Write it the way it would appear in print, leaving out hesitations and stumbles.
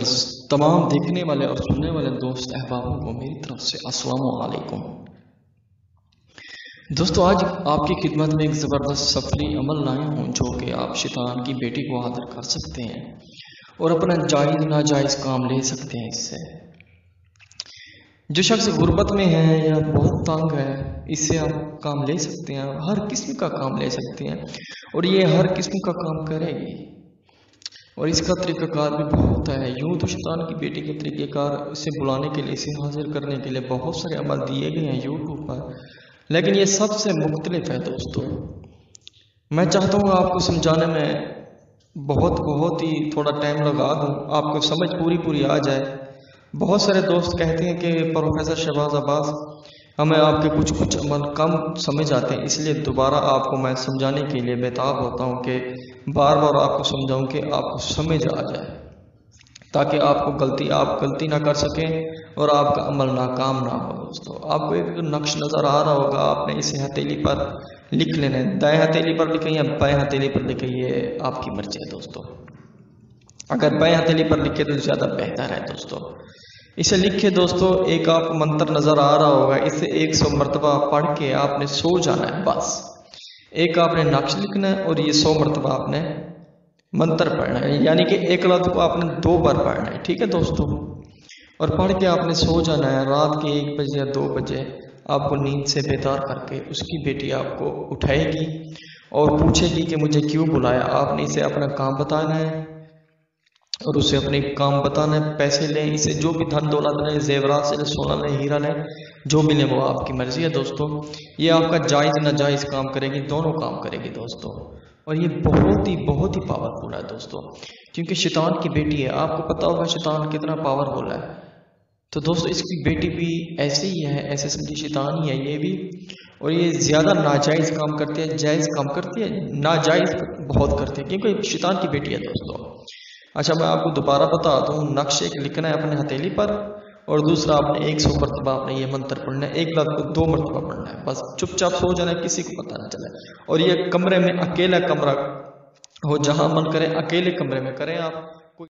और तमाम देखने वाले और सुनने वाले दोस्त अहबाबों को मेरी तरफ से अस्सलामु अलैकुम। दोस्तों, आज आपकी खिदमत में एक ज़बरदस्त सफरी अमल लाया हूँ जो कि आप शैतान की बेटी को हाजिर कर सकते हैं और अपना जायज़ नाजायज़ काम ले सकते हैं। इससे जो शख्स गुर्बत में है या बहुत तंग है, इससे आप काम ले सकते हैं, हर किस्म का काम ले सकते हैं और ये हर किस्म का काम करेगी। और इसका तरीक़ाकार भी बहुत है। यूँ तो शैतान की बेटी के तरीक़ेकार इसे बुलाने के लिए, इसे हाजिर करने के लिए बहुत सारे अमल दिए गए हैं यूट्यूब पर, लेकिन ये सबसे मुख्तलिफ है। दोस्तों, मैं चाहता हूँ आपको समझाने में बहुत ही थोड़ा टाइम लगा दूँ, आपको समझ पूरी आ जाए। बहुत सारे दोस्त कहते हैं कि प्रोफेसर शहबाज अब्बास, हमें आपके कुछ अमल कम समझ आते हैं, इसलिए दोबारा आपको मैं समझाने के लिए बेताब होता हूँ कि बार बार आपको समझाऊँ कि आपको समझ आ जाए, ताकि आप गलती ना कर सकें और आपका अमल नाकाम ना हो। दोस्तों, आपको एक नक्श नज़र आ रहा होगा, आपने इसे हथेली पर लिख लेना है। दाएं हथेली पर लिखें या बाएं हथेली पर लिखें, ये आपकी मर्जी है। दोस्तों, अगर बाएं हथेली पर लिखे तो ज़्यादा बेहतर है। दोस्तों, इसे लिखे। दोस्तों, एक आप मंत्र नज़र आ रहा होगा, इसे 100 मरतबा पढ़ के आपने सो जाना है। बस एक आपने नक्श लिखना है और ये 100 मरतबा आपने मंत्र पढ़ना है, यानी कि एक लफ्ज़ को आपने 2 बार पढ़ना है। ठीक है दोस्तों, और पढ़ के आपने सो जाना है। रात के 1 बजे या 2 बजे आपको नींद से बेदार करके उसकी बेटी आपको उठाएगी और पूछेगी कि मुझे क्यों बुलाया। आपने इसे अपना काम बताना है और उसे अपने काम बताना है। पैसे लें, इसे जो भी धन दौलत लें, जेवरात से लें, सोना लें, हीरा लें, जो भी लें वो आपकी मर्जी है। दोस्तों, ये आपका जायज़ नाजायज़ काम करेगी, दोनों काम करेगी। दोस्तों, और ये बहुत ही पावरफुल है। दोस्तों, क्योंकि शैतान की बेटी है, आपको पता होगा शैतान कितना पावरफुल है। तो दोस्तों, इसकी बेटी भी ऐसे ही है, ऐसे समझिए शैतान ही है ये भी, और ये ज़्यादा नाजायज़ काम करती है। जायज़ काम करती है, नाजायज़ बहुत करती है, क्योंकि शैतान की बेटी है। दोस्तों, अच्छा, मैं आपको दोबारा बता दूँ, नक्श एक लिखना है अपने हथेली पर और दूसरा आपने 100 मरतबा आपने ये मंत्र पढ़ना है। एक लफ्ज़ को 2 मरतबा पढ़ना है। बस चुपचाप सो जाना है, किसी को पता ना चले। और ये कमरे में, अकेला कमरा हो, जहाँ मन करे अकेले कमरे में करें आप।